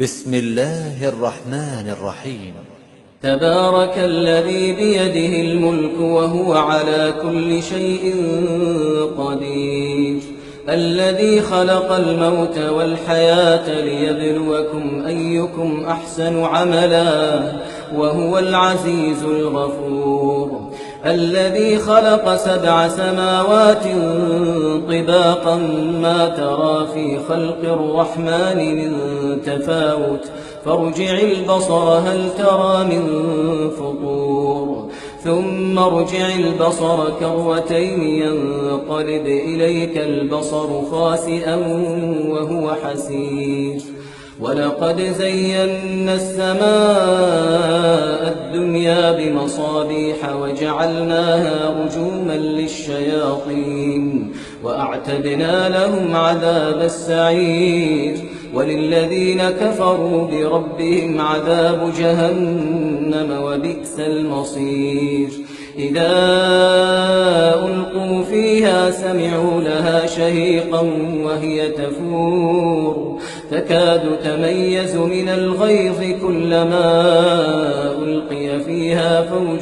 بسم الله الرحمن الرحيم. تبارك الذي بيده الملك وهو على كل شيء قدير، الذي خلق الموت والحياة ليبلوكم أيكم أحسن عملا وهو العزيز الغفور، الذي خلق 7 سماوات طباقا ما ترى في خلق الرحمن من تفاوت فارجع البصر هل ترى من فطور ثم ارجع البصر كرتين ينقلب إليك البصر خاسئا وهو حسير، ولقد زينا السماء الدنيا بمصابيح وجعلناها رجوما للشياطين وأعتدنا لهم عذاب السعير، وللذين كفروا بربهم عذاب جهنم وبئس المصير. إذا ألقوا فيها سمعوا لها شهيقا وهي تفور تكاد تميز من الغيظ كلما ألقي فيها فوج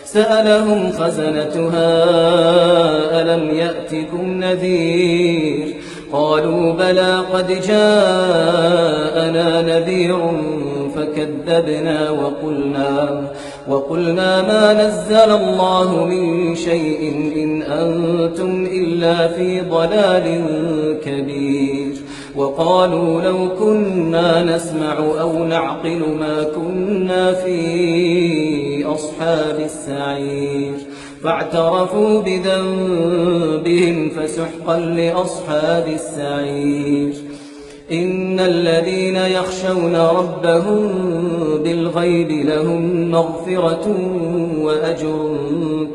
سألهم خزنتها ألم يأتكم نذير قالوا بلى قد جاءنا نذير فكذبنا وقلنا ما نزل الله من شيء إن أنتم إلا في ضلال كبير، وقالوا لو كنا نسمع أو نعقل ما كنا في أصحاب السعير، فاعترفوا بذنبهم فسحقا لأصحاب السعير. إن الذين يخشون ربهم بالغيب لهم مغفرة وأجر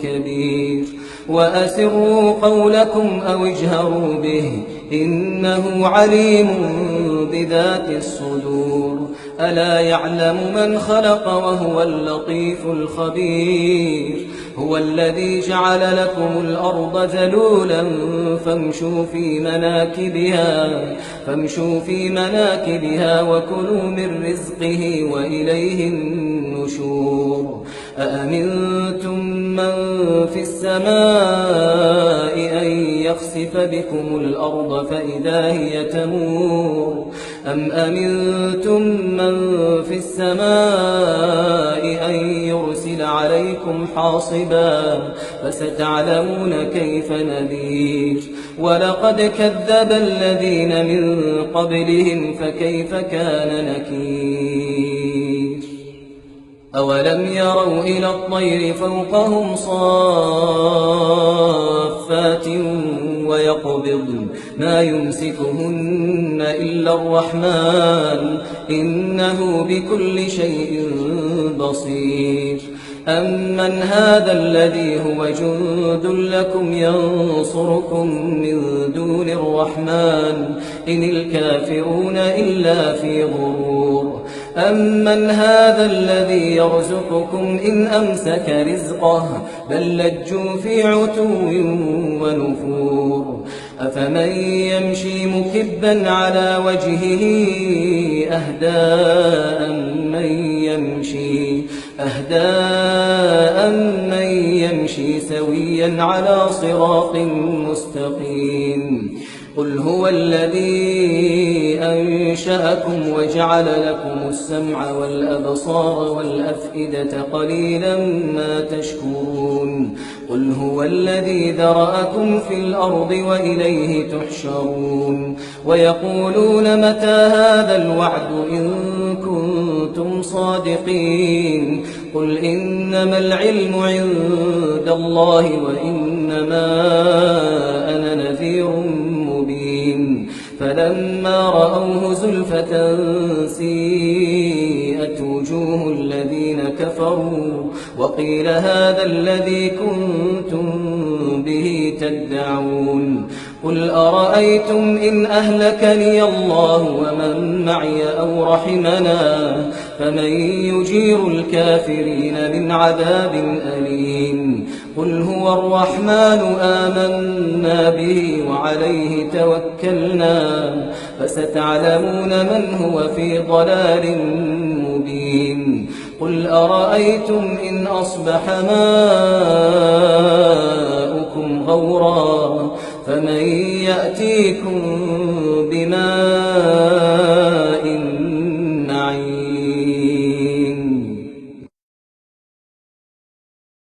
كبير، وأسروا قولكم أو اجهروا به إنه عليم بذات الصدور، ألا يعلم من خلق وهو اللطيف الخبير. هو الذي جعل لكم الأرض ذلولا فامشوا في مناكبها وكلوا من رزقه وإليه النشور. أأمنتم من في السماء أن يخسف بكم الأرض فإذا هي تمور أم أمنتم من في السماء أن يرسل عليكم حاصبا فستعلمون كيف نذير. ولقد كذب الذين من قبلهم فكيف كان نكير. أولم يروا إلى الطير فوقهم صافات ويقبضن ما يمسكهن إلا الرحمن إنه بكل شيء بصير. أمن هذا الذي هو جند لكم ينصركم من دون الرحمن إن الكافرون إلا في غرور. أمن هذا الذي يرزقكم إن أمسك رزقه بل لجوا في عتو ونفور. أفمن يمشي مكبا على وجهه أهدى من يمشي سويا على صراط مستقيم. قل هو الذي أنشأكم وجعل لكم السمع والأبصار والأفئدة قليلا ما تشكرون. قل هو الذي ذرأكم في الأرض وإليه تحشرون. ويقولون متى هذا الوعد إن كنتم صادقين. قل إنما العلم عند الله وإنما أنا نذير مبين. فلما رأوه زلفة سيئت وجوه الذين كفروا وقيل هذا الذي كنتم به تدعون. قل أرأيتم إن أهلكني الله ومن معي أو رحمنا فمن يجير الكافرين من عذاب أليم قل هو الرحمن آمنا به وعليه توكلنا فستعلمون من هو في ضلال مبين قل أرأيتم إن أصبح ماؤكم غورا فمن يأتيكم بماء